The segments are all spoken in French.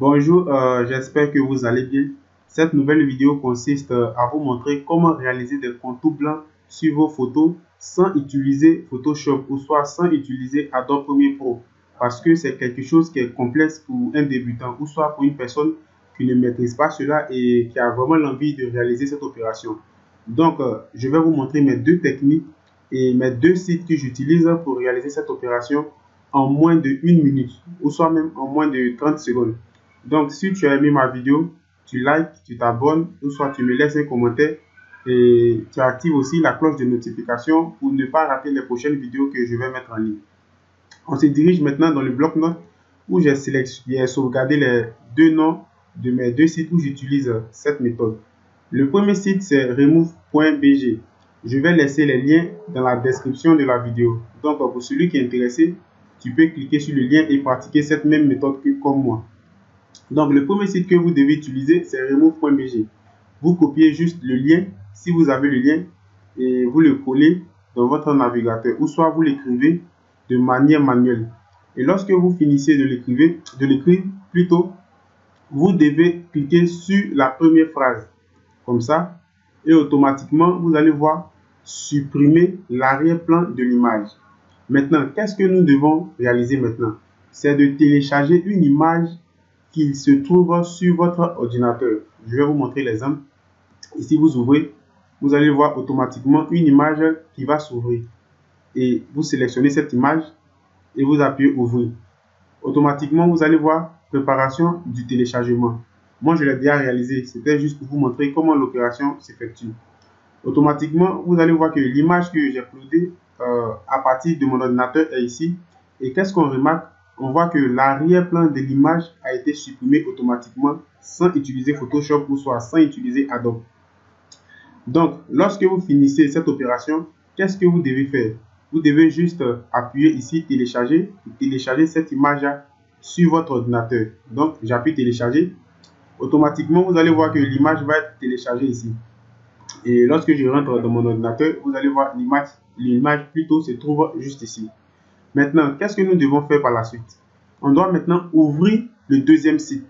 Bonjour, j'espère que vous allez bien. Cette nouvelle vidéo consiste à vous montrer comment réaliser des contours blancs sur vos photos sans utiliser Photoshop ou soit sans utiliser Adobe Premiere Pro parce que c'est quelque chose qui est complexe pour un débutant ou soit pour une personne qui ne maîtrise pas cela et qui a vraiment l'envie de réaliser cette opération. Donc, je vais vous montrer mes deux techniques et mes deux sites que j'utilise pour réaliser cette opération en moins de 1 minute ou soit même en moins de 30 secondes. Donc, si tu as aimé ma vidéo, tu likes, tu t'abonnes ou soit tu me laisses un commentaire et tu actives aussi la cloche de notification pour ne pas rater les prochaines vidéos que je vais mettre en ligne. On se dirige maintenant dans le bloc-notes où j'ai sauvegardé les deux noms de mes deux sites où j'utilise cette méthode. Le premier site, c'est remove.bg. Je vais laisser les liens dans la description de la vidéo. Donc, pour celui qui est intéressé, tu peux cliquer sur le lien et pratiquer cette même méthode que comme moi. Donc, le premier site que vous devez utiliser, c'est remove.bg. Vous copiez juste le lien, si vous avez le lien, et vous le collez dans votre navigateur, ou soit vous l'écrivez de manière manuelle. Et lorsque vous finissez de l'écrire plutôt, vous devez cliquer sur la première phrase, comme ça, et automatiquement, vous allez voir supprimer l'arrière-plan de l'image. Maintenant, qu'est-ce que nous devons réaliser maintenant? C'est de télécharger une image qui se trouve sur votre ordinateur. Je vais vous montrer l'exemple. Ici, vous ouvrez, vous allez voir automatiquement une image qui va s'ouvrir. Et vous sélectionnez cette image et vous appuyez ouvrir. Automatiquement, vous allez voir préparation du téléchargement. Moi, je l'ai déjà réalisé. C'était juste pour vous montrer comment l'opération s'effectue. Automatiquement, vous allez voir que l'image que j'ai uploadée à partir de mon ordinateur est ici. Et qu'est-ce qu'on remarque? On voit que l'arrière-plan de l'image a été supprimé automatiquement sans utiliser Photoshop ou soit sans utiliser Adobe. Donc, lorsque vous finissez cette opération, qu'est-ce que vous devez faire? Vous devez juste appuyer ici, télécharger, et télécharger cette image sur votre ordinateur. Donc, j'appuie télécharger. Automatiquement, vous allez voir que l'image va être téléchargée ici. Et lorsque je rentre dans mon ordinateur, vous allez voir l'image plutôt se trouve juste ici. Maintenant, qu'est-ce que nous devons faire par la suite? On doit maintenant ouvrir le deuxième site.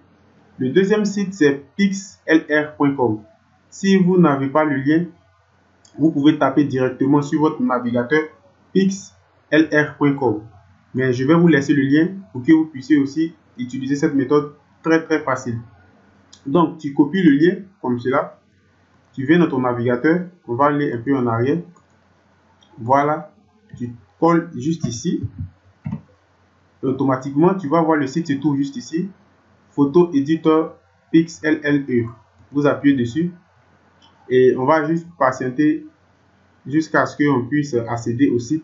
Le deuxième site, c'est pixlr.com. Si vous n'avez pas le lien, vous pouvez taper directement sur votre navigateur pixlr.com. Mais je vais vous laisser le lien pour que vous puissiez aussi utiliser cette méthode très facile. Donc, tu copies le lien comme cela. Tu viens dans ton navigateur, on va aller un peu en arrière. Voilà, tu colles juste ici. Et automatiquement, tu vas voir le site se trouve juste ici. Photo éditeur PixLR. Vous appuyez dessus. Et on va juste patienter jusqu'à ce qu'on puisse accéder au site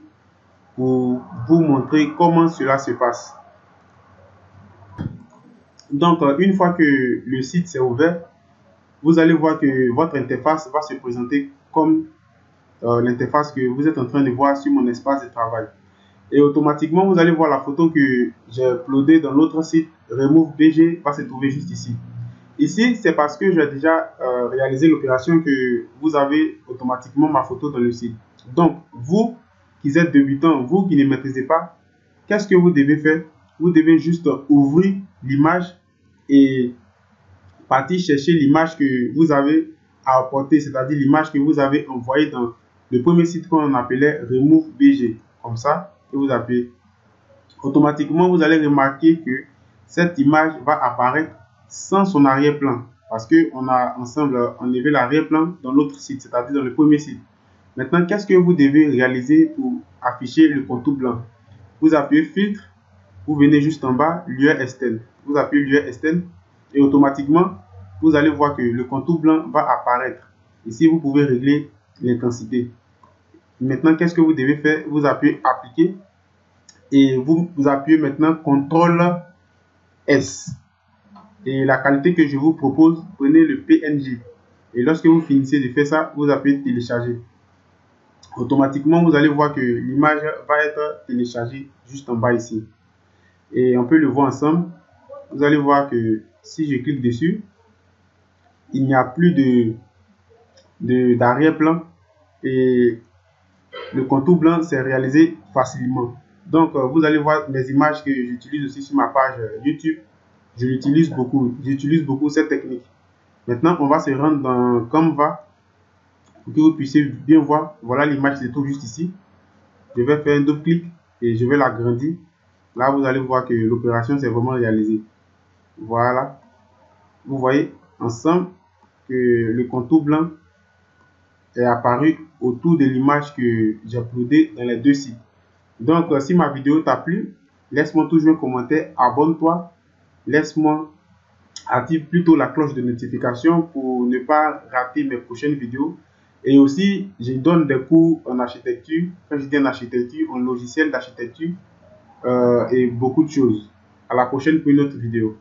pour vous montrer comment cela se passe. Donc, une fois que le site s'est ouvert, vous allez voir que votre interface va se présenter comme l'interface que vous êtes en train de voir sur mon espace de travail. Et automatiquement, vous allez voir la photo que j'ai uploadée dans l'autre site, remove.bg, va se trouver juste ici. Ici, c'est parce que j'ai déjà réalisé l'opération que vous avez automatiquement ma photo dans le site. Donc, vous qui êtes débutant, vous qui ne maîtrisez pas, qu'est-ce que vous devez faire? Vous devez juste ouvrir l'image et partir chercher l'image que vous avez apportée, c'est-à-dire l'image que vous avez envoyée dans le premier site qu'on appelait remove.bg. Comme ça, et vous appuyez. Automatiquement, vous allez remarquer que cette image va apparaître sans son arrière-plan parce qu'on a ensemble enlevé l'arrière-plan dans l'autre site, c'est-à-dire dans le premier site. Maintenant, qu'est-ce que vous devez réaliser pour afficher le contour blanc? Vous appuyez filtre, vous venez juste en bas, lieu externe. Vous appuyez lieu externe et automatiquement, vous allez voir que le contour blanc va apparaître. Ici, vous pouvez régler l'intensité. Maintenant, qu'est-ce que vous devez faire? Vous appuyez appliquer et vous appuyez maintenant CTRL S. Et la qualité que je vous propose, prenez le PNG. Et lorsque vous finissez de faire ça, vous appuyez télécharger. Automatiquement, vous allez voir que l'image va être téléchargée juste en bas ici. Et on peut le voir ensemble. Vous allez voir que si je clique dessus, il n'y a plus d'arrière-plan et le contour blanc s'est réalisé facilement. Donc, vous allez voir mes images que j'utilise aussi sur ma page YouTube. j'utilise beaucoup cette technique. Maintenant, on va se rendre dans Canva pour que vous puissiez bien voir. Voilà, l'image se trouve juste ici. Je vais faire un double clic et je vais l'agrandir. Là, vous allez voir que l'opération s'est vraiment réalisée. Voilà. Vous voyez ensemble que le contour blanc est apparu autour de l'image que j'ai uploadée dans les deux sites. Donc, si ma vidéo t'a plu, laisse-moi toujours un commentaire, abonne-toi, laisse-moi active plutôt la cloche de notification pour ne pas rater mes prochaines vidéos. Et aussi, je donne des cours en architecture, quand je dis en architecture, en logiciel d'architecture et beaucoup de choses. À la prochaine pour une autre vidéo.